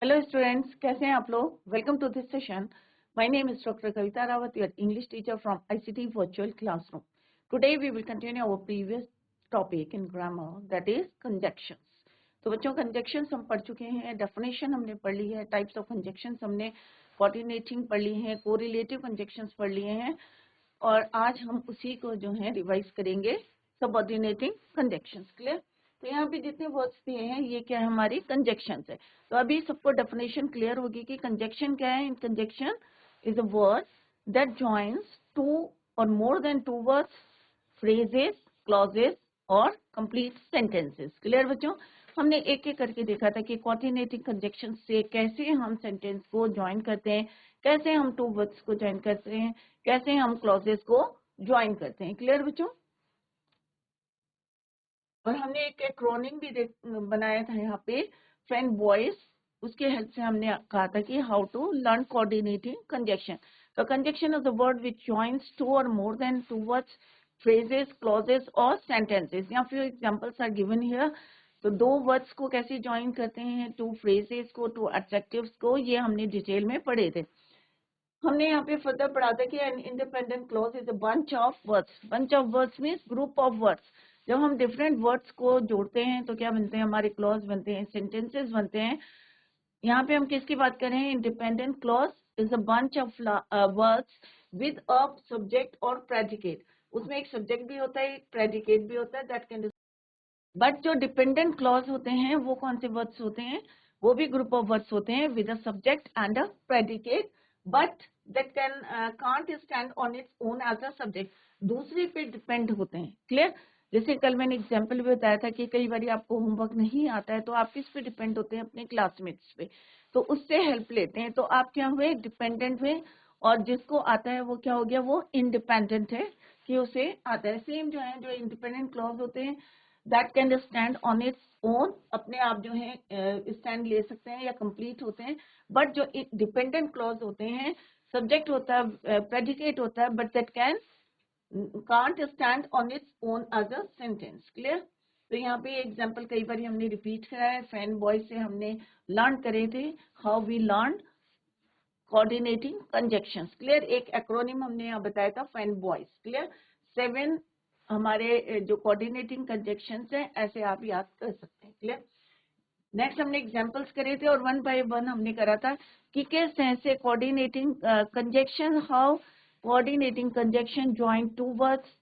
Hello students, कैसे हैं आप लोग? Welcome to this session. My name is Dr. Kavita Rawat, your English teacher from ICT Virtual Classroom. Today we will continue our previous topic in grammar, that is conjunctions. तो बच्चों conjunctions हम पढ़ चुके हैं, definition हमने पढ़ ली है, types of conjunctions हमने coordinating पढ़ ली है, correlative conjunctions पढ़ लिए हैं और आज हम उसी को जो है रिवाइज करेंगे subordinating conjunctions. Clear? तो यहाँ पे जितने वर्ड्स दिए हैं ये क्या है हमारी कंजक्शंस है। तो अभी सबको डेफिनेशन क्लियर होगी कि कंजक्शन क्या है। In conjunction is a word that joins two or more than two words, phrases, clauses or complete sentences. Clear बच्चों? हमने एक एक करके देखा था कि कोऑर्डिनेटिंग कंजक्शन से कैसे हम सेंटेंस को ज्वाइन करते हैं, कैसे हम टू वर्ड्स को ज्वाइन करते हैं, कैसे हम क्लॉजेस को ज्वाइन करते हैं। क्लियर बच्चों? और हमने एक एक्रोनिम भी बनाया था यहाँ पे, फ्रेंड वॉइस, उसके हेल्प से हमने कहा था कि how to learn coordinating conjunction. तो conjunction is the word which joins two or more than two words, phrases, clauses or sentences. यहाँ few examples are given here. तो दो वर्ड्स को कैसे ज्वाइन करते हैं, टू फ्रेजेस को, टू एडजेक्टिव्स को, ये हमने डिटेल में पढ़े थे। हमने यहाँ पे फर्दर पढ़ा था कि an independent clause is a bunch of words. Bunch of words means group of words. जब हम डिफरेंट वर्ड्स को जोड़ते हैं तो क्या बनते हैं, हमारे क्लॉज बनते हैं, सेंटेंसेस बनते हैं। यहाँ पे हम किसकी बात कर रहे हैं? Independent clause is a bunch of words with a subject और प्रेडिकेट। उसमें एक सब्जेक्ट भी होता है, एक प्रेडिकेट भी होता है, दैट कैन। बट जो डिपेंडेंट क्लॉज होते हैं वो कौन से वर्ड्स होते हैं? वो भी ग्रुप ऑफ वर्ड्स होते हैं with a subject and a predicate, but that can can't stand on its own as a subject, दूसरे पे डिपेंड होते हैं। क्लियर? जैसे कल मैंने एग्जांपल भी बताया था कि कई बार आपको होमवर्क नहीं आता है तो आप किस पे डिपेंड होते हैं? अपने क्लासमेट्स पे। तो उससे हेल्प लेते हैं। तो आप क्या हुए? डिपेंडेंट हुए। और जिसको आता है वो क्या हो गया? वो इंडिपेंडेंट है कि उसे आता है। सेम जो है, जो इंडिपेंडेंट क्लॉज होते हैं that can stand on its own, अपने आप जो है स्टैंड ले सकते हैं या कंप्लीट होते हैं। बट जो डिपेंडेंट क्लॉज होते हैं, सब्जेक्ट होता है, प्रेडिकेट होता है, but that can can't stand on its own as a sentence. Clear? तो यहाँ पे एग्जांपल कई बार हमने रिपीट करा है। फैन बॉय से हमने लर्न करे थे how we learn coordinating conjunctions. Clear? एक एक्रोनिम हमने यहाँ बताया था, फैन बॉयज। क्लियर? 7 हमारे जो कोऑर्डिनेटिंग कंजक्शंस हैं, ऐसे आप याद कर सकते हैं। क्लियर? नेक्स्ट हमने एग्जांपल्स करे थे और वन बाय वन हमने करा था कि किस तरह से coordinating conjunction, how coordinating conjunction join two words,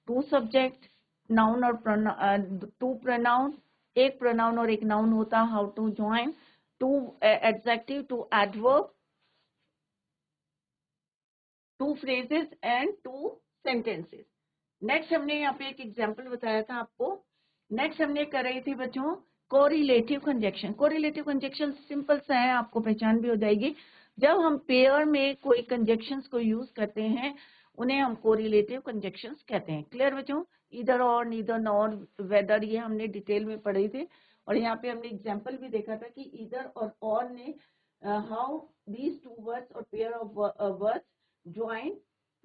two subject, noun और टू प्रोनाउन, एक प्रोनाउन और एक नाउन होता, how to join two adjective, two adverb, two phrases and two sentences. Next हमने यहाँ पे एक एग्जांपल बताया था आपको। नेक्स्ट हमने कर रही थी बच्चों correlative conjunction. Correlative conjunction simple सा है, आपको पहचान भी हो जाएगी। जब हम पेयर में कोई कंजक्शंस को यूज करते हैं उन्हें हम कोरिलेटिव कंजक्शंस कहते हैं। क्लियर बच्चों? इधर और, नीदर, नॉर, वेदर, ये हमने डिटेल में पढ़े थे। और यहाँ पे हमने एग्जाम्पल भी देखा था कि इधर और ने हाउ दीज टू वर्ड्स और pair of words join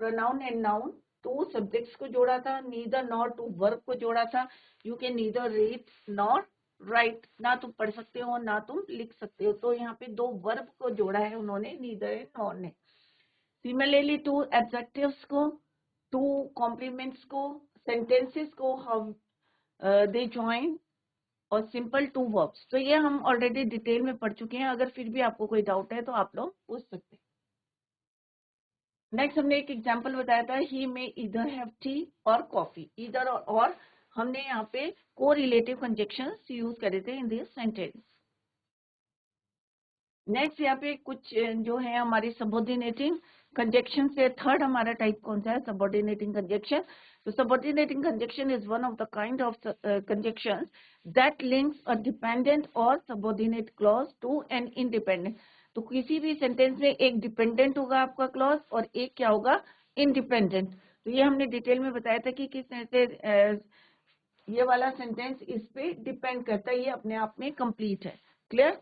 pronoun and noun, two subjects को जोड़ा था, नीदर नॉर टू वर्ब को जोड़ा था। You can neither read nor right, ना तुम पढ़ सकते हो ना तुम लिख सकते हो। तो यहाँ पे दो वर्ब को जोड़ा है उन्होंने, नीदर एंड नॉर ने। सिमिलरली टू एडजेक्टिव्स को, टू कॉम्प्लीमेंट्स को, सेंटेंसेस को हाउ दे ज्वाइन, और सिंपल टू वर्ब्स। तो ये हम ऑलरेडी डिटेल में पढ़ चुके हैं। अगर फिर भी आपको कोई डाउट है तो आप लोग पूछ सकते हैं। नेक्स्ट हमने एक एग्जांपल बताया था, ही में इधर हैव टी और कॉफी। इधर और हमने यहाँ पे कोरिलेटिव कंजक्शंस यूज करे थे इन दिस सेंटेंस। नेक्स्ट यहाँ पे कुछ जो है हमारी सबऑर्डिनेटिंग कंजक्शन से थर्ड हमारा टाइप कौन सा है? Subordinating conjunction. तो subordinating conjunction is one of the kind of conjunction that links a dependent or subordinate clause to an independent. तो किसी भी सेंटेंस में एक डिपेंडेंट होगा आपका क्लॉज और एक क्या होगा? इंडिपेंडेंट। तो ये हमने डिटेल में बताया था कि किस तरह से ये वाला सेंटेंस इस पे डिपेंड करता है, ये अपने आप में कंप्लीट है। क्लियर?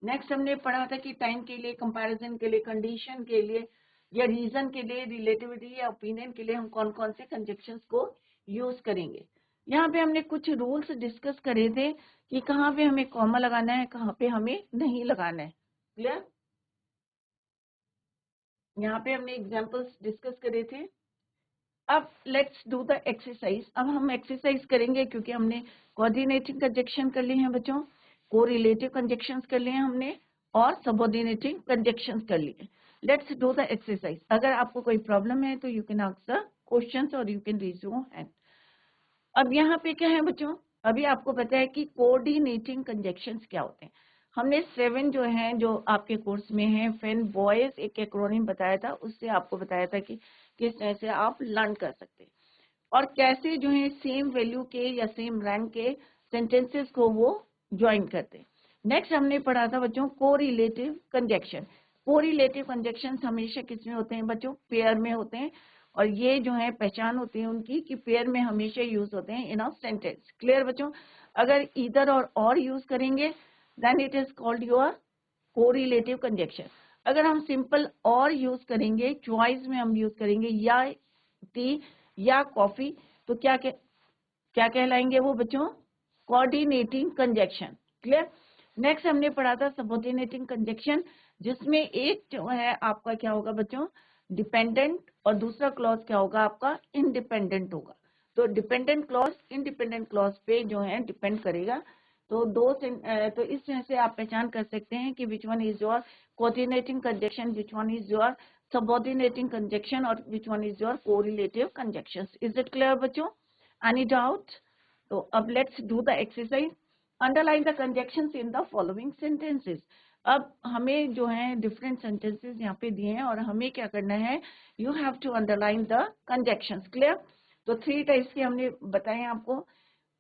नेक्स्ट हमने पढ़ा था कि टाइम के लिए, कंपैरिजन के लिए, कंडीशन के लिए या रीजन के लिए, रिलेटिविटी या ओपिनियन के लिए हम कौन कौन से कंजक्शंस को यूज करेंगे। यहाँ पे हमने कुछ रूल्स डिस्कस करे थे कि कहाँ पे हमें कॉमा लगाना है, कहाँ पे हमें नहीं लगाना है। क्लियर? यहाँ पे हमने एग्जांपल्स डिस्कस करे थे। अब लेट्स डू द एक्सरसाइज। अब हम एक्सरसाइज करेंगे क्योंकि हमने कोऑर्डिनेटिंग कंजक्शन कर लिए हैं बच्चों, कोरिलेटिव कंजक्शंस कर लिए हैं हमने, और सबऑर्डिनेटिंग कंजक्शंस कर लिए। Let's do the exercise. अगर आपको कोई प्रॉब्लम है तो you can ask the questions or you can raise your hand. अब यहाँ पे क्या है बच्चों, अभी आपको पता है कि कोऑर्डिनेटिंग कंजक्शंस क्या होते हैं। हमने 7 जो हैं जो आपके कोर्स में हैं, फेन बॉयज एक एक्रोनिम बताया था, उससे आपको बताया था कि किस तरह से आप लर्न कर सकते हैं और कैसे जो है सेम वैल्यू के या सेम रैंक के सेंटेंसेस को वो ज्वाइन करते हैं। नेक्स्ट हमने पढ़ा था बच्चों कोरिलेटिव कंजक्शन। कोरिलेटिव कंजक्शंस हमेशा किस में होते हैं बच्चों? पेयर में होते हैं, और ये जो है पहचान होती है उनकी कि पेयर में हमेशा यूज होते हैं इन अ सेंटेंस। क्लियर बच्चों? अगर इधर और यूज करेंगे then it is called your correlative conjunction. अगर हम सिंपल और यूज करेंगे, चॉइस में हम यूज करेंगे या टी या कॉफी, तो क्या कहलाएंगे वो बच्चों? Coordinating conjunction. क्लियर? नेक्स्ट हमने पढ़ा था सबऑर्डिनेटिंग कंजक्शन, जिसमें एक जो है आपका क्या होगा बच्चों? डिपेंडेंट, और दूसरा क्लॉज क्या होगा आपका? इंडिपेंडेंट होगा। तो डिपेंडेंट क्लॉज इंडिपेंडेंट क्लॉज पे जो है डिपेंड करेगा। तो तो इस तरह से आप पहचान कर सकते हैं कि which one is your coordinating conjunction, which one is your subordinating conjunction, और which one is your correlative conjunction. Is it clear बच्चों? Any doubt? तो अब let's do the exercise. Underline the conjunctions in the following sentences. अब हमें जो है different sentences यहाँ पे दिए हैं और हमें क्या करना है? You have to underline the conjunctions. Clear? तो 3 टाइप्स के हमने बताए हैं आपको।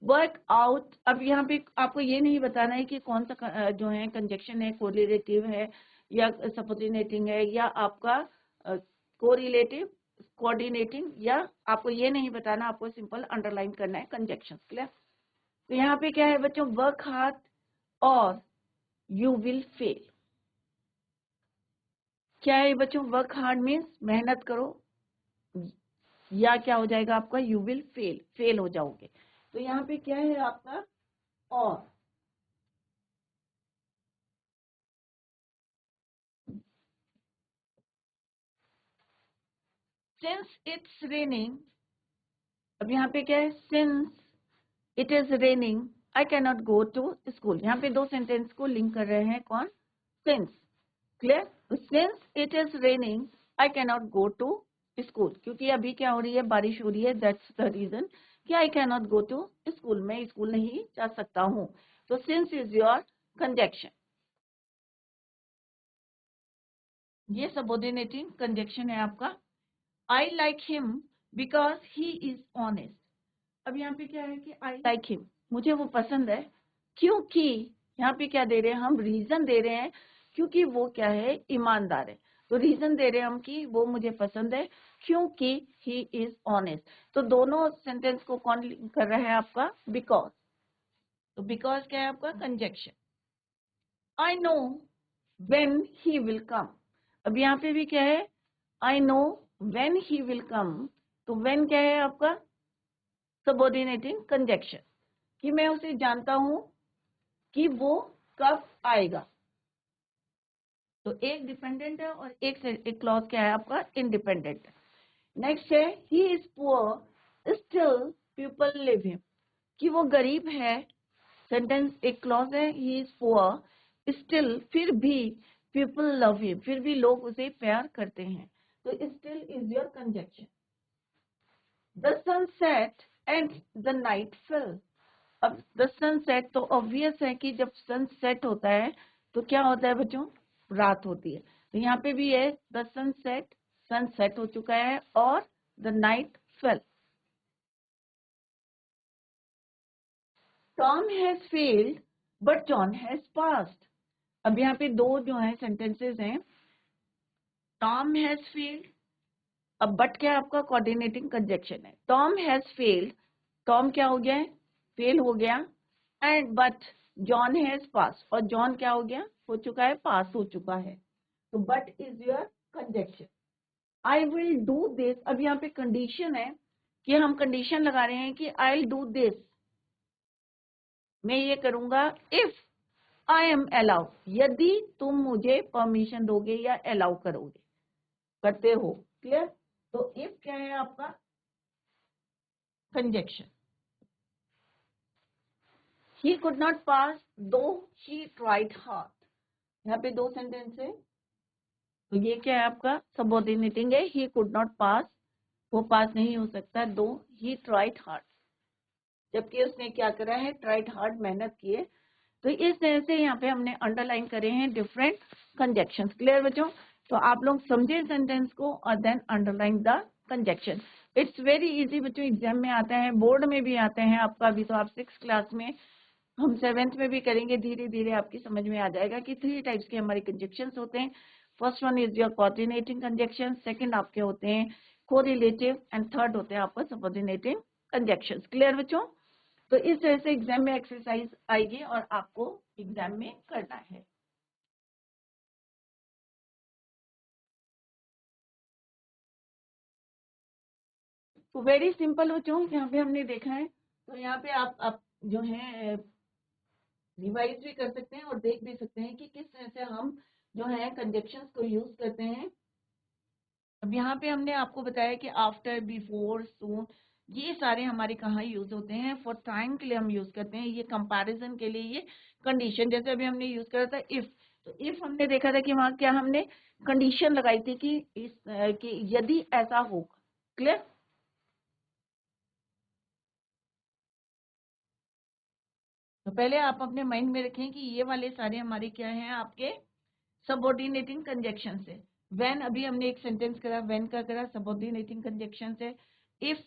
Work out. अब यहाँ पे आपको ये नहीं बताना है कि कौन सा जो है कंजक्शन है, कोरिलेटिव है या सबऑर्डिनेटिंग है या आपका कोरिलेटिव कोऑर्डिनेटिंग, या आपको ये नहीं बताना, आपको सिंपल अंडरलाइन करना है कंजक्शन। क्लियर? तो यहाँ पे क्या है बच्चों? वर्क हार्ड और यू विल फेल। क्या है बच्चों? वर्क हार्ड मीन्स मेहनत करो, या क्या हो जाएगा आपका? यू विल फेल, फेल हो जाओगे। तो यहाँ पे क्या है आपका? और। Since it's raining. अब यहाँ पे क्या है? Since it is raining I can not go to school. यहाँ पे 2 सेंटेंस को लिंक कर रहे हैं कौन? Since. Clear? Since it is raining I can not go to school, क्योंकि अभी क्या हो रही है? बारिश हो रही है। दैट्स द रीजन कि I can not go to school, मैं स्कूल नहीं जा सकता हूँ। तो सिंस इज योर कंजक्शन। ये सबऑर्डिनेटिंग कंजक्शन है आपका। I like him because he is honest. अब यहाँ पे क्या है कि आई लाइक हिम, मुझे वो पसंद है क्योंकि, यहाँ पे क्या दे रहे हैं हम? रीजन दे रहे हैं, क्योंकि वो क्या है? ईमानदार है। तो रीजन दे रहे हैं हम कि वो मुझे पसंद है क्योंकि ही इज ऑनेस्ट। तो दोनों सेंटेंस को कौन लिंक कर रहा है आपका? बिकॉज। तो बिकॉज क्या है आपका? Conjunction. I know when he will कम। अब यहाँ पे भी क्या है? आई know when he will come. तो व्हेन क्या है आपका? सबऑर्डिनेटिंग कंजक्शन, कि मैं उसे जानता हूं कि वो कब आएगा। तो एक डिपेंडेंट है और एक क्लॉज क्या है आपका? इंडिपेंडेंट। नेक्स्ट है ही is poor still people live him, कि वो गरीब है। सेंटेंस एक क्लॉज है, ही इज पुअर स्टिल, फिर भी पीपल लव हिम, फिर भी लोग उसे प्यार करते हैं। तो still is your conjunction. The sun set and the night fell. अब द सनसेट, तो ऑब्वियस है कि जब सनसेट होता है तो क्या होता है बच्चों? रात होती है। तो यहाँ पे भी है द सनसेट, सनसेट हो चुका है, और the night fail. Tom has failed but John has passed. अब यहाँ पे 2 जो है सेंटेंसेस हैं। टॉम हैज फेल्ड, अब बट क्या आपका? कोऑर्डिनेटिंग कंजक्शन है। टॉम हैज फेल्ड, टॉम क्या हो गया है? फेल हो गया। एंड बट जॉन हैज पास, और जॉन क्या हो गया? हो चुका है, पास हो चुका है। तो but is your conjunction. I will do this, अब यहाँ पे कंडीशन है कि हम कंडीशन लगा रहे हैं कि आई विल डू दिस, मैं ये करूंगा इफ आई एम अलाउ, यदि तुम मुझे परमिशन दोगे या अलाउ करोगे, करते हो। क्लियर? तो इफ क्या है आपका conjunction. He could not pass though he tried hard, यहाँ पे दो सेंटेंस है, तो ये क्या है आपका सबऑर्डिनेटिंग है। ही कुड नॉट पास, वो पास नहीं हो सकता, दो ही ट्राइड हार्ड, जबकि उसने क्या करा है, ट्राइड हार्ड, मेहनत की है। तो इस तरह से यहाँ पे हमने अंडरलाइन करे हैं डिफरेंट कंजक्शंस। क्लियर बच्चों? तो आप लोग समझे सेंटेंस को और then underline the conjunction. It's very easy बच्चों, एग्जाम में आता है, बोर्ड में भी आते हैं आपका। अभी तो आप 6th क्लास में, हम 7th में भी करेंगे, धीरे धीरे आपकी समझ में आ जाएगा कि 3 टाइप्स के हमारे कंजक्शंस होते हैं। First one is your coordinating conjunction, second आपके होते हैं कोरिलेटिव, एंड थर्ड होते हैं आपका सबऑर्डिनेटिंग कंजक्शंस। क्लियर बच्चों? तो इस तरह से एग्जाम में एक्सरसाइज आएगी और आपको एग्जाम में करना है। तो वेरी सिंपल बच्चों, यहाँ पे हमने देखा है, तो यहाँ पे आप जो है रिवाइज भी कर सकते हैं और देख भी सकते हैं कि किस तरह से हम जो है कंजक्शंस को यूज करते हैं। अब यहाँ पे हमने आपको बताया कि आफ्टर, बिफोर, सून, ये सारे हमारे कहाँ यूज होते हैं। फॉर टाइम के लिए हम यूज करते हैं, ये कंपैरिजन के लिए, ये कंडीशन, जैसे अभी हमने यूज करा था इफ, तो इफ हमने देखा था कि वहां क्या हमने कंडीशन लगाई थी कि कि यदि ऐसा होगा। क्लियर? तो पहले आप अपने माइंड में रखें कि ये वाले सारे हमारे क्या हैं, आपके सबऑर्डिनेटिंग कंजक्शन है। व्हेन अभी हमने एक सेंटेंस करा, व्हेन का करा, सबऑर्डिनेटिंग कंजक्शन है। इफ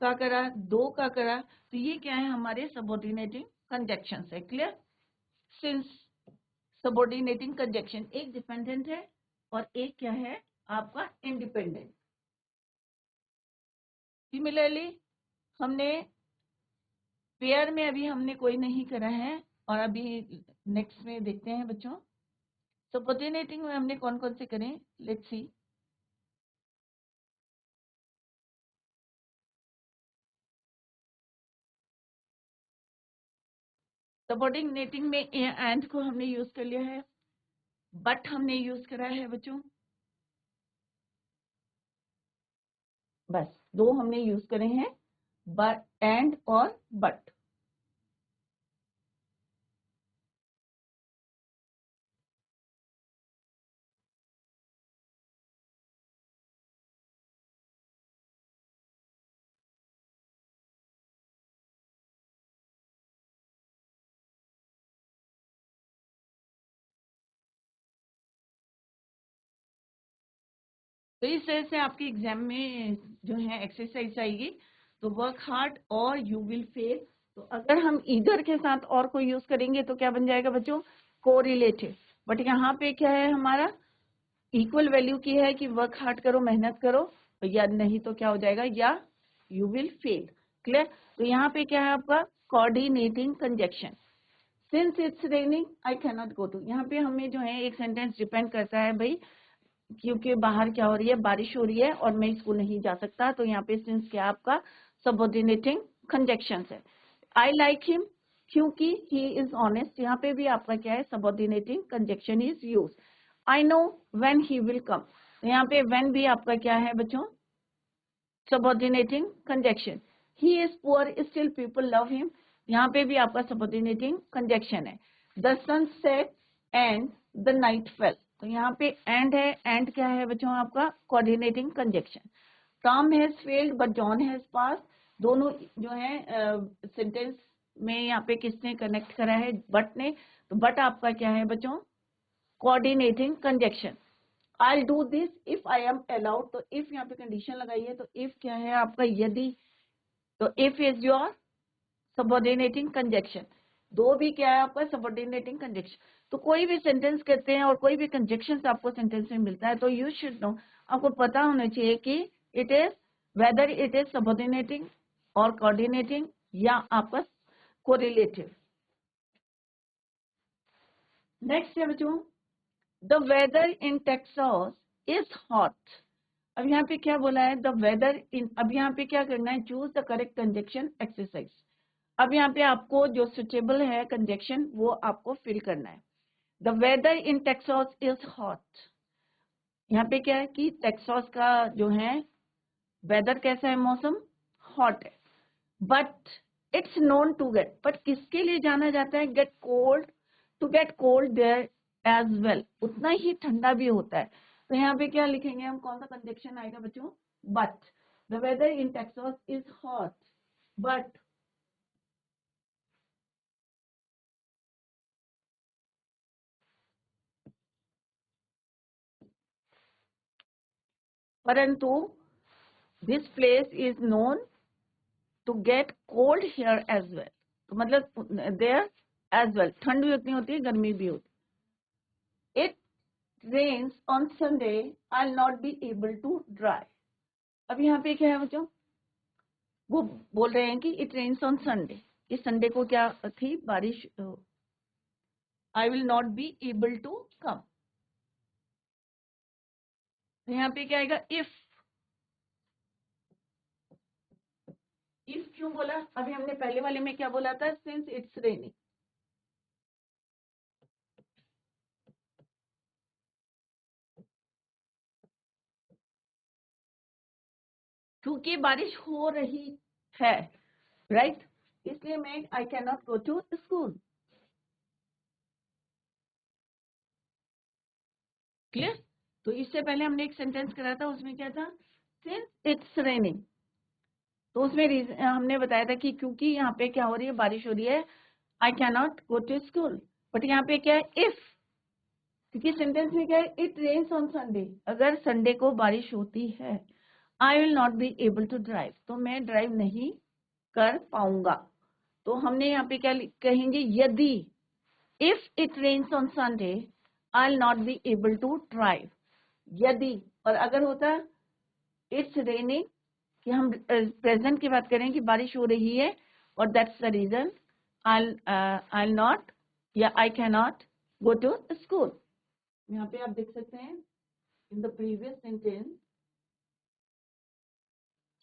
का करा, दो का करा, तो ये क्या है हमारे सबऑर्डिनेटिंग कंजक्शन है। क्लियर? सिंस सबऑर्डिनेटिंग कंजक्शन एक डिपेंडेंट है और एक क्या है आपका इंडिपेंडेंट। सिमिलरली हमने पेयर में अभी हमने कोई नहीं करा है, और अभी नेक्स्ट में देखते हैं बच्चों। सबऑर्डिनेटिंग में हमने कौन कौन से करें, लेट्स सी। सबऑर्डिनेटिंग में एंड को हमने यूज कर लिया है, बट हमने यूज करा है बच्चों, बस दो हमने यूज करे हैं, बट, एंड और बट। तो इस तरह से आपके एग्जाम में जो है एक्सरसाइज आएगी। तो वर्क हार्ड और यू विल फेल। तो अगर हम इधर के साथ और कोई यूज करेंगे तो क्या बन जाएगा बच्चों, कोरिलेटिव। बट यहाँ पे क्या है हमारा, इक्वल वैल्यू की है कि वर्क हार्ड करो, मेहनत करो, या नहीं तो क्या हो जाएगा, या यू विल फेल। क्लियर? तो यहाँ पे क्या है आपका coordinating conjunction. Since it's raining I can not go to, यहाँ पे हमें जो है एक सेंटेंस डिपेंड करता है भाई, क्योंकि बाहर क्या हो रही है, बारिश हो रही है और मैं स्कूल नहीं जा सकता। तो यहाँ पे सिंस क्या आपका सबऑर्डिनेटिंग कंजक्शन है। आई लाइक हिम क्योंकि ही इज ऑनेस्ट, यहाँ पे भी आपका क्या है subordinating conjunction is use. I know when he will come, तो यहाँ पे व्हेन भी आपका क्या है बच्चों, subordinating conjunction. He is poor still people love him, यहाँ पे भी आपका सबऑर्डिनेटिंग कंजक्शन है। The sun set and the night fell, तो यहाँ पे एंड है, एंड क्या है बच्चों आपका coordinating conjunction. Tom has failed but John has pass, दोनों जो है सेंटेंस में यहाँ पे किसने कनेक्ट करा है, बट ने। तो बट आपका क्या है बच्चों, coordinating conjunction. I do this if I am allowed, तो इफ यहाँ पे कंडीशन लगाई है, तो इफ क्या है आपका यदि, तो if is your subordinating conjunction. दो भी क्या है आपका सबऑर्डिनेटिंग कंजक्शन। तो कोई भी सेंटेंस करते हैं और कोई भी कंजक्शन आपको सेंटेंस में मिलता है, तो यू शुड नो, आपको पता होना चाहिए कि it is whether it is subordinating और कोऑर्डिनेटिंग या आपका कोरिलेटिव। नेक्स्ट है बच्चों, the weather in Texas is hot, अब यहाँ पे क्या बोला है, द वेदर इन, अब यहाँ पे क्या करना है, choose the correct conjunction exercise. अब यहाँ पे आपको जो सुटेबल है कंजक्शन वो आपको फिल करना है। The weather in Texas is hot. यहाँ पे क्या है कि टेक्सास का जो है वेदर कैसा है, मौसम हॉट है। But it's known to get, but किसके लिए जाना जाता है, get cold, to get cold there as well, उतना ही ठंडा भी होता है। तो यहाँ पे क्या लिखेंगे हम, कौन सा कंजक्शन आएगा बच्चों, but. The weather in Texas is hot but परंतु this place is known to get cold here as well. तो मतलब देयर एज वेल, ठंड भी उतनी होती है, गर्मी भी होती है। It rains on Sunday, I will not be able to drive. अब यहाँ पे क्या है बच्चों, वो बोल रहे हैं कि इट रेन्स ऑन संडे, इस संडे को क्या थी, बारिश, I will not be able to come. तो यहाँ पे क्या आएगा, इफ क्यों बोला, अभी हमने पहले वाले में क्या बोला था, सिंस इट्स रेनिंग। क्योंकि बारिश हो रही है, राइट, इसलिए मैं I can not go to school. Clear. तो इससे पहले हमने एक सेंटेंस करा था, उसमें क्या था, सिंस इट्स रेनिंग। तो उसमें हमने बताया था कि क्योंकि यहाँ पे क्या हो रही है, बारिश हो रही है, I can not go to school. But यहाँ पे क्या है, इफ, क्योंकि सेंटेंस में क्या है, इट रेन्स ऑन संडे, अगर संडे को बारिश होती है, I will not be able to drive, तो मैं ड्राइव नहीं कर पाऊंगा। तो हमने यहाँ पे क्या कहेंगे, यदि, if it rains on Sunday I will not be able to drive. यदि, और अगर होता इट्स रेनिंग, कि हम प्रेजेंट की बात करें कि बारिश हो रही है, और that's the reason I not या I can not go to school. यहाँ पे आप देख सकते हैं, in the previous sentence,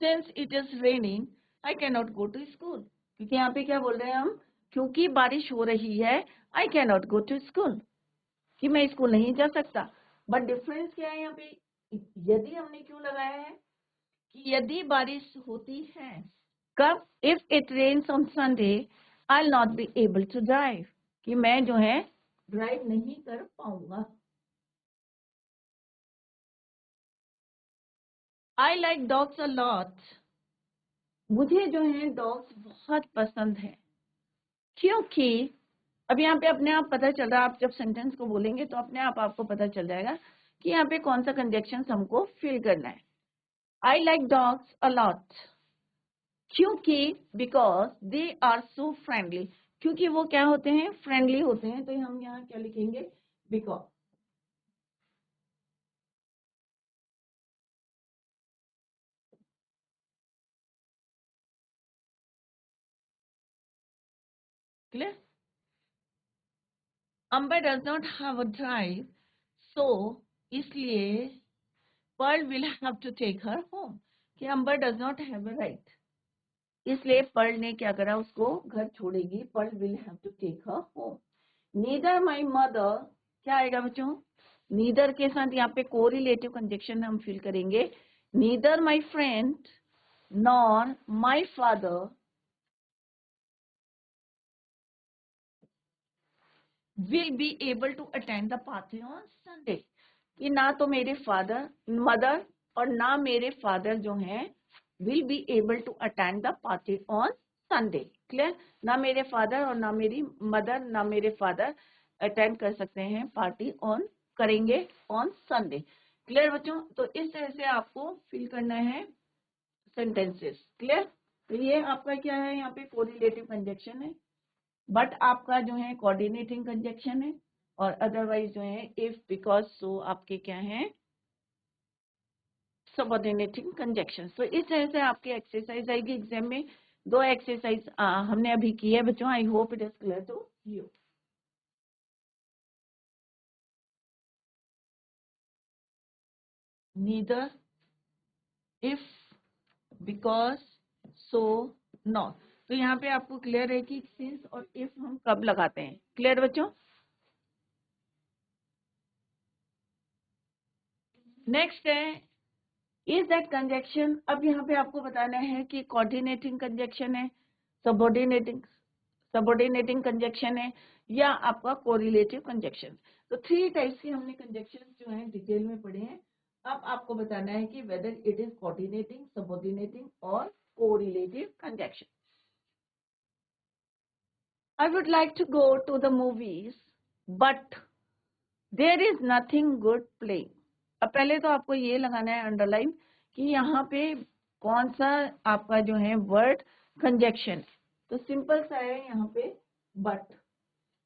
since it is raining I can not go to school, क्योंकि यहाँ पे क्या बोल रहे हैं हम, क्योंकि बारिश हो रही है, I can not go to school, कि मैं स्कूल नहीं जा सकता। बट डिफरेंस क्या है यहाँ पे, यदि हमने क्यों लगाया है, कि यदि बारिश होती है कब, if it rains on Sunday I will not be able to drive, कि मैं जो है ड्राइव नहीं कर पाऊंगा। I like dogs a lot, मुझे जो है डॉग्स बहुत पसंद है, क्योंकि, अब यहाँ पे अपने आप पता चल रहा है, आप जब सेंटेंस को बोलेंगे तो अपने आप आपको पता चल जाएगा कि यहाँ पे कौन सा कंजक्शन हमको फिल करना है। I like dogs a lot, क्योंकि, because they are so friendly, क्योंकि वो क्या होते हैं, फ्रेंडली होते हैं। तो हम यहाँ क्या लिखेंगे, because. Clear. Amber does not have a drive, so, इसलिए Pearl will have to take her home, कि Amber does not have a right, इसलिए पर्ल ने क्या करा, उसको घर छोड़ेगी, Pearl will have to take her home. Neither my mother, क्या आएगा बच्चों, नीदर के साथ यहाँ पे कोरिलेटिव कंजक्शन हम फिल करेंगे। Neither my friend nor my father will be able to attend the party on Sunday, कि ना तो मेरे फादर, मदर, और ना मेरे फादर जो हैं will be able to attend the party on Sunday. Clear. ना मेरे फादर और ना मेरी मदर, ना मेरे फादर अटेंड कर सकते हैं पार्टी ऑन, करेंगे ऑन संडे। क्लियर बच्चों। तो इस तरह से आपको फिल करना है सेंटेंसेस। क्लियर। तो ये आपका क्या है, यहाँ पे कोरिलेटिव कंजक्शन है, बट आपका जो है कोऑर्डिनेटिंग कंजक्शन है, और अदरवाइज जो है इफ, बिकॉज, सो आपके क्या है, सबऑर्डिनेटिंग कंजक्शन। तो इस तरह से आपकी एक्सरसाइज आएगी एग्जाम में। दो एक्सरसाइज हमने अभी की है बच्चों, I hope it is clear to you. Neither if, because, so, not. तो यहाँ पे आपको क्लियर है कि सिंस और इफ हम कब लगाते हैं। क्लियर बच्चों? नेक्स्ट है इज दैट कंजक्शन। अब यहाँ पे आपको बताना है कि कोऑर्डिनेटिंग कंजक्शन है, सबऑर्डिनेटिंग कंजक्शन है, या आपका कोरिलेटिव कंजक्शन। तो 3 टाइप्स के हमने कंजक्शन जो है डिटेल में पढ़े हैं। अब आपको बताना है कि whether it is coordinating, subordinating or correlative conjunction. I would like to go to the movies, but there is nothing good playing. अब पहले तो आपको ये लगाना है अंडरलाइन कि यहाँ पे कौन सा आपका जो है वर्ड कंजक्शन। तो सिंपल सा है यहाँ पे बट।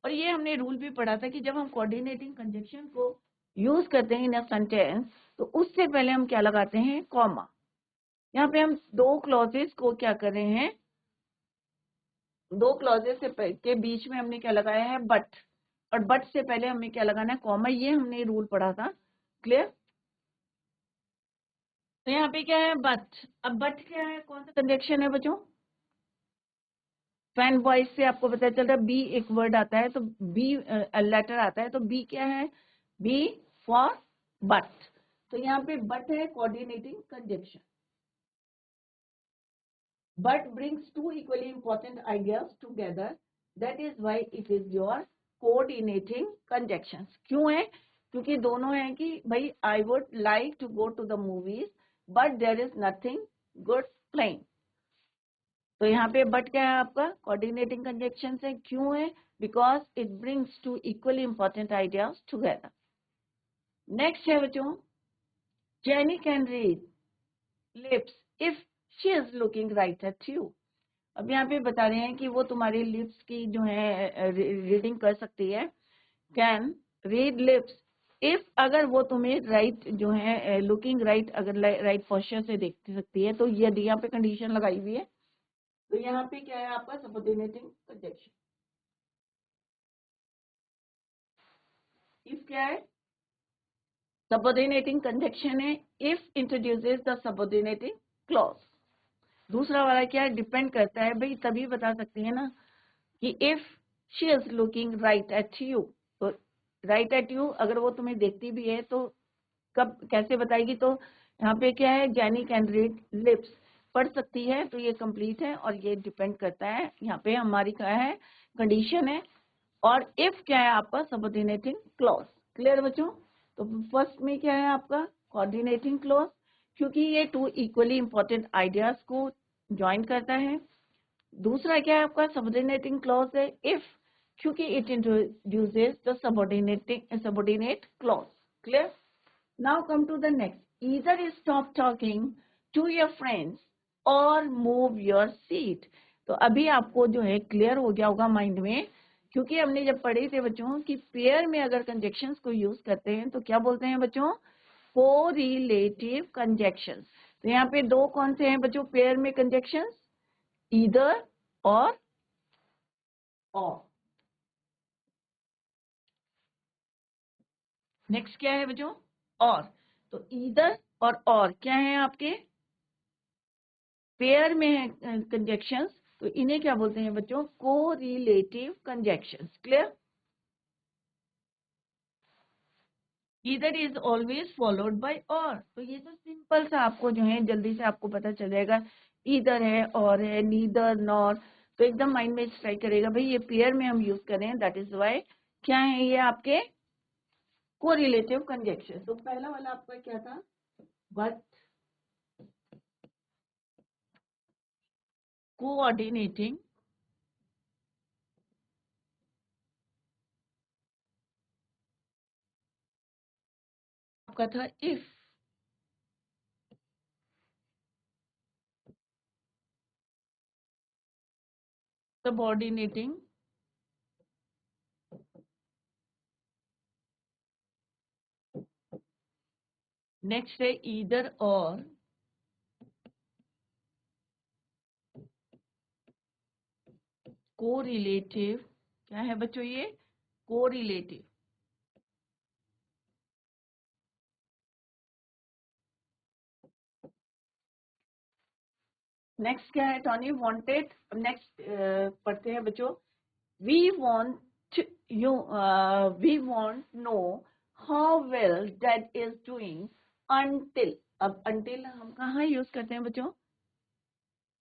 और ये हमने रूल भी पढ़ा था कि जब हम कोऑर्डिनेटिंग कंजक्शन को यूज करते हैं इन अ सेंटेंस, तो उससे पहले हम क्या लगाते हैं, कॉमा। यहाँ पे हम 2 क्लॉजेस को क्या कर रहे हैं, 2 क्लॉजेस के बीच में हमने क्या लगाया है, बट। और बट से पहले हमें क्या लगाना है, कॉमा। ये हमने रूल पढ़ा था। क्लियर? तो यहाँ पे क्या है, बट। अब बट क्या है, कौन सा कंजक्शन है बच्चों? फैन वॉइस से आपको पता चल रहा है, बी एक वर्ड आता है, तो बी लेटर आता है, तो बी क्या है, बी फॉर बट। तो यहाँ पे बट है coordinating conjunction. But brings 2 equally important ideas together. That is why it is your coordinating conjunctions. क्यों है? क्योंकि दोनों हैं कि भाई I would like to go to the movies, but there is nothing good playing. तो यहाँ पे but क्या है आपका, coordinating conjunctions है। क्यों है? Because it brings 2 equally important ideas together. Next है बच्चों, Jenny can read lips if she is looking right at you. अब यहाँ पे बता रहे हैं कि वो तुम्हारे लिप्स की जो है रीडिंग कर सकती है, कैन रीड लिप्स इफ, अगर वो तुम्हें राइट जो है लुकिंग राइट, अगर राइट पोस्चर से देख सकती है। तो यदि यहाँ पे कंडीशन लगाई हुई है, तो यहाँ पे क्या है आपका सबऑर्डिनेटिंग कंजक्शन। इफ क्या है, सबऑर्डिनेटिंग कंजक्शन है, if introduces the subordinating clause. दूसरा वाला क्या है, डिपेंड करता है, भाई तभी बता सकती है ना कि if she is looking right at you. तो राइट एट यू अगर वो तुम्हें देखती भी है तो कब कैसे बताएगी। तो यहाँ पे क्या है, जैनी कैन रीड लिप्स, पढ़ सकती है। तो ये कंप्लीट है और ये डिपेंड करता है, यहाँ पे हमारी क्या है, कंडीशन है। और इफ क्या है आपका, सबऑर्डिनेटिंग क्लॉज। क्लियर बच्चों? तो फर्स्ट में क्या है आपका, कोऑर्डिनेटिंग क्लॉज, क्योंकि ये 2 इक्वली इंपॉर्टेंट आइडियाज को ज्वाइन करता है। दूसरा क्या है आपका, सबऑर्डिनेटिंग क्लॉज है इफ, क्योंकि it introduces the subordinate clause. Clear? Now come to the next, either stop talking to your friends or move your seat. तो अभी आपको जो है क्लियर हो गया होगा माइंड में, क्योंकि हमने जब पढ़े थे बच्चों कि पेयर में अगर कंजक्शंस को यूज करते हैं तो क्या बोलते हैं बच्चों, कोरिलेटिव कंजक्शंस। तो यहाँ पे 2 कौन से हैं बच्चों पेयर में कंजक्शंस, ईदर और नेक्स्ट क्या है बच्चों, और। तो ईदर और क्या है आपके पेयर में है कंजक्शंस, तो इन्हें क्या बोलते हैं बच्चों, correlative conjunctions. Clear? Either is always followed by और। तो ये तो सिंपल सा आपको जो है जल्दी से आपको पता चल जाएगा, ईदर है और है, नीदर नॉर। तो एकदम माइंड में स्ट्राइक करेगा भाई ये पेयर में हम यूज कर रहे हैं, दैट इज वाई क्या है ये आपके कोरिलेटिव कंजक्शन। तो पहला वाला आपका क्या था, बट कोऑर्डिनेटिंग, आपका था इफ, सबऑर्डिनेटिंग, नेक्स्ट है ईदर और, कोरिलेटिव। क्या है बच्चों ये, कोरिलेटिव। नेक्स्ट क्या है टॉनी? वांटेड। नेक्स्ट पढ़ते हैं बच्चों। We want you we want know how well dad is doing until। अब until हम कहाँ यूज करते हैं बच्चों?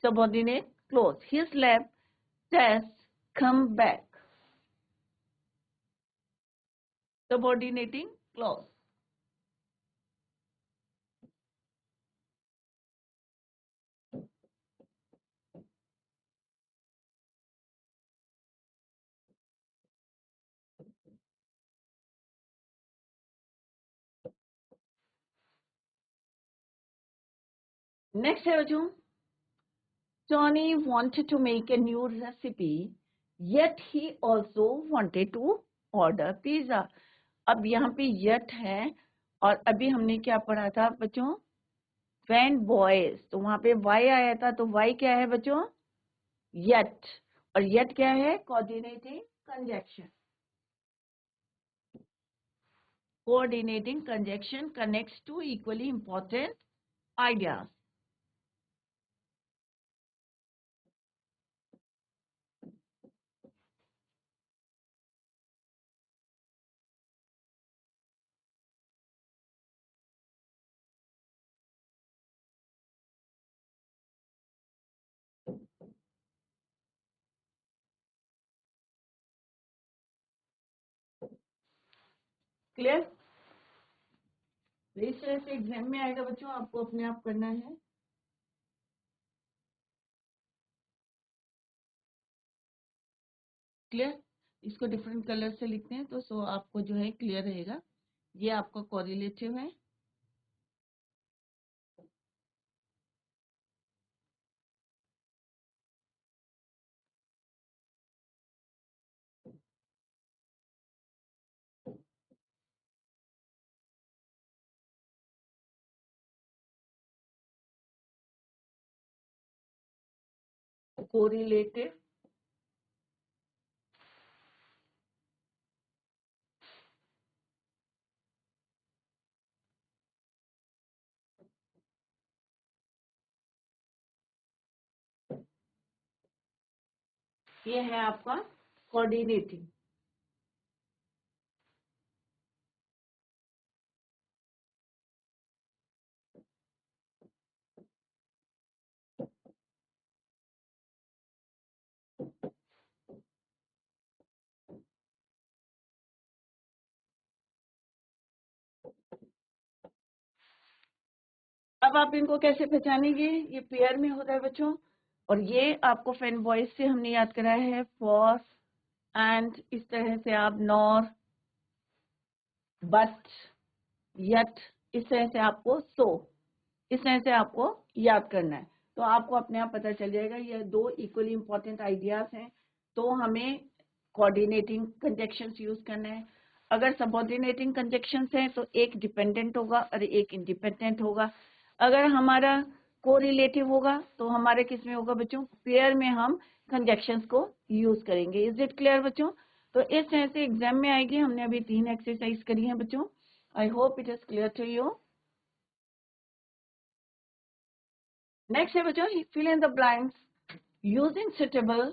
Subordinate clause. His lab tests come back। Subordinating clause। Next है बच्चों, Tony wanted to make a new recipe, yet he also wanted to order pizza। अब यहाँ पे yet है, और अभी हमने क्या पढ़ा था बच्चों? When boys, तो वहां पे y आया था, तो y क्या है बच्चों? Yet। और yet क्या है? Coordinating conjunction। Coordinating conjunction connects two equally important ideas। Clear? इस तरह से एग्जाम में आएगा बच्चों, आपको अपने आप करना है। क्लियर? इसको डिफरेंट कलर से लिखते हैं तो सो आपको जो है क्लियर रहेगा। ये आपका कोरिलेटिव है। कोरिलेटिव ये है आपका कोऑर्डिनेटिंग। अब आप इनको कैसे पहचानेंगे? ये पेयर में होता है बच्चों, और ये आपको फैन वॉइस से हमने याद कराया है फॉर एंड। इस तरह से आप नॉर, बट, यट, इस तरह से आपको सो, इस तरह से आपको याद करना है। तो आपको अपने आप पता चल जाएगा ये दो इक्वली इंपॉर्टेंट आइडियाज हैं। तो हमें कोऑर्डिनेटिंग कंजक्शंस यूज करना है। अगर सबऑर्डिनेटिंग कंजक्शंस हैं तो एक डिपेंडेंट होगा और एक इंडिपेंडेंट होगा। अगर हमारा कोरिलेटिव होगा तो हमारे किस में होगा बच्चों? पेयर में हम कंजक्शंस को यूज करेंगे। इज इट क्लियर बच्चों? तो इस तरह से एग्जाम में आएगी। हमने अभी 3 एक्सरसाइज करी हैं बच्चों। I hope it is clear to you. Next है बच्चों, fill in the blanks using suitable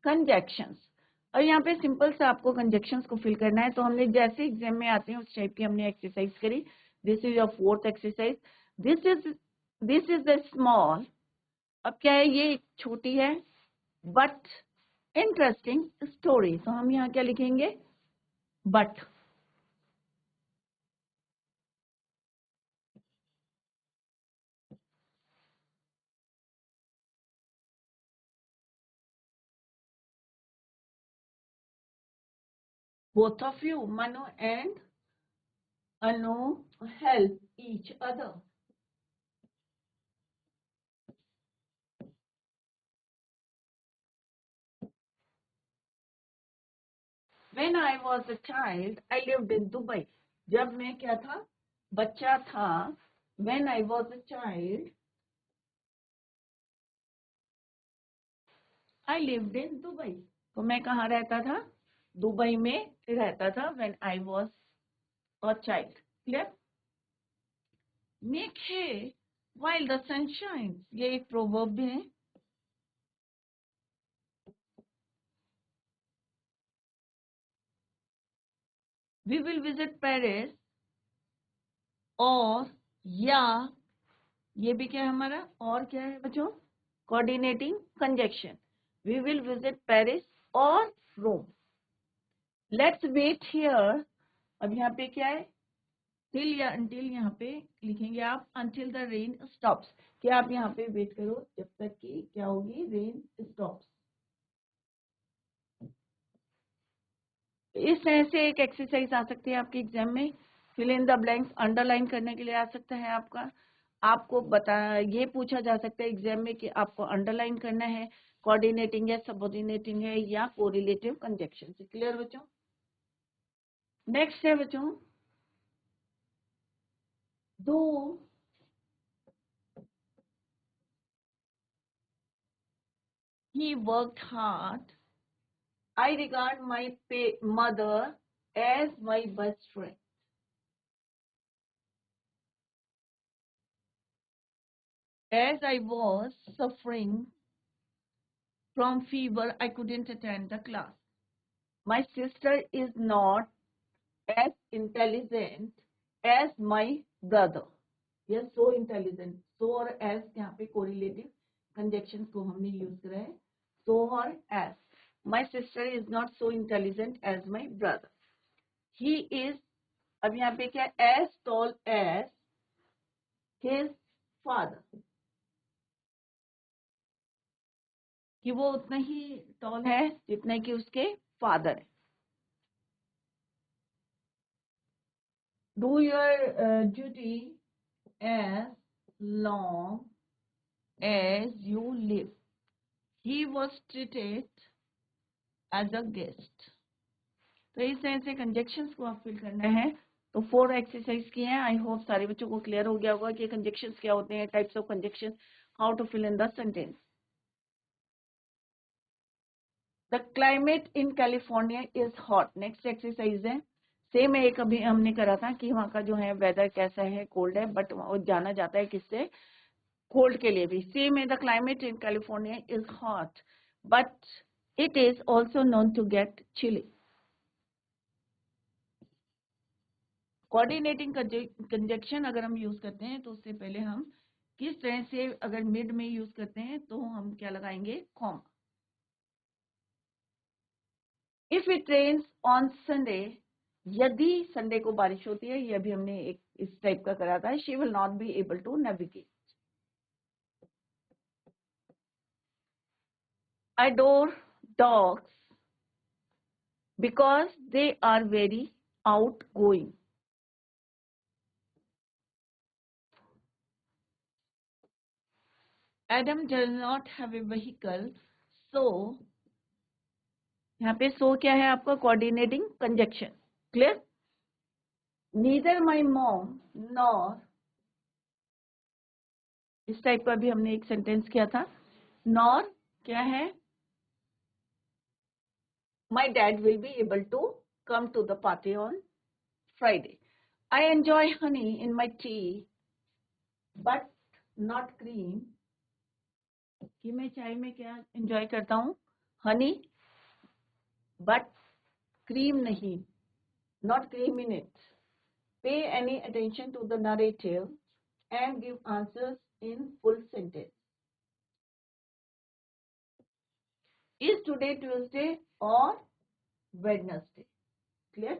conjunctions. और यहाँ पे सिंपल से आपको कंजक्शंस को फिल करना है। तो हमने जैसे एग्जाम में आते हैं उस टाइप की हमने एक्सरसाइज करी। This is your 4th exercise. This is the small. अब क्या है? ये छोटी है बट इंटरेस्टिंग स्टोरी। तो हम यहाँ क्या लिखेंगे? But. Both of you, Manu and Anu, help each other। When I was a child, I lived in Dubai। जब मैं क्या था? बच्चा था। When I was a child, I lived in Dubai। तो मैं कहाँ रहता था? दुबई में रहता था। When I was a child। Clear? Make hay while the sun shines। ये एक प्रोवर्ब है। वी विल विजिट पेरिस, और या ये भी क्या है हमारा, और क्या है बच्चों, coordinating conjunction. We will visit Paris और रोम. Let's wait here. अब यहाँ पे क्या है, टिल या अंटिल यहाँ पे लिखेंगे आप, अंटिल द रेन स्टॉप्स, कि आप यहाँ पे वेट करो जब तक कि क्या होगी, रेन स्टॉप्स. इस तरह से एक एक्सरसाइज आ सकती है आपके एग्जाम में. Fill in the blanks underline करने के लिए आ सकता है आपका. आपको ये पूछा जा सकता है एग्जाम में कि आपको अंडरलाइन करना है कोऑर्डिनेटिंग है, सबऑर्डिनेटिंग है, या कोरिलेटिव कंजक्शन से. क्लियर बच्चों? नेक्स्ट है बच्चों, दो he worked hard, I regard my mother as my best friend. As I was suffering from fever, I couldn't attend the class. My sister is not as intelligent as my brother. Yes, so intelligent. So और as यहाँ पे correlative conjunctions को हमने use करा है. So और as. My sister is not so intelligent as my brother. He is, अब यहाँ पे क्या, as tall as his father. कि वो उतना ही टॉल है जितना कि उसके फादर है. Do your duty as long as you live. He was treated as a guest. तो इस तरह से कंजक्शंस को आप फिल करना है. तो 4 एक्सरसाइज की हैं. आई होप सारे बच्चों को क्लियर हो गया होगा कि कंजक्शंस क्या होते हैं, types of conjunction, how to fill in the sentence. The climate in California is hot. Next exercise है, सेम एक अभी हमने करा था कि वहाँ का जो है वेदर कैसा है, कोल्ड है, बट वो जाना जाता है किससे, कोल्ड के लिए भी. सेम है, the climate in California is hot but it is also known to get chilly. Coordinating conjunction अगर हम यूज करते हैं तो उससे पहले हम किस तरह से, अगर मिड में यूज करते हैं तो हम क्या लगाएंगे, comma. If it rains on Sunday, यदि संडे को बारिश होती है, यह भी हमने एक इस टाइप का करा था, she will not be able to navigate. I adore dogs because they are very outgoing. Adam does not have a vehicle, so यहाँ पे so क्या है आपका, coordinating conjunction. Clear? Neither my mom nor, इस type का भी हमने एक सेंटेंस किया था. nor क्या है, my dad will be able to come to the party on Friday. I enjoy honey in my tea but not cream. कि मैं चाय में क्या एंजॉय करता हूँ, हनी, बट क्रीम नहीं, not cream in it. Pay any attention to the narrative and give answers in full sentence. Is today Tuesday or Wednesday? Clear?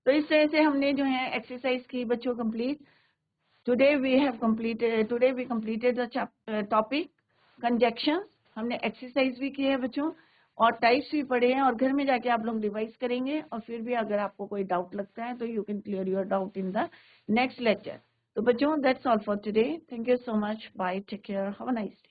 तो इस तरह से हमने जो है एक्सरसाइज की बच्चों complete. Today we completed the topic conjunctions. हमने एक्सरसाइज भी की है बच्चों, और टाइप्स भी पढ़े हैं, और घर में जाके आप लोग रिवाइज करेंगे. और फिर भी अगर आपको कोई डाउट लगता है तो you can clear your doubt in the next lecture. तो बच्चों, that's all for today. Thank you so much. Bye. Take care. Have a nice day.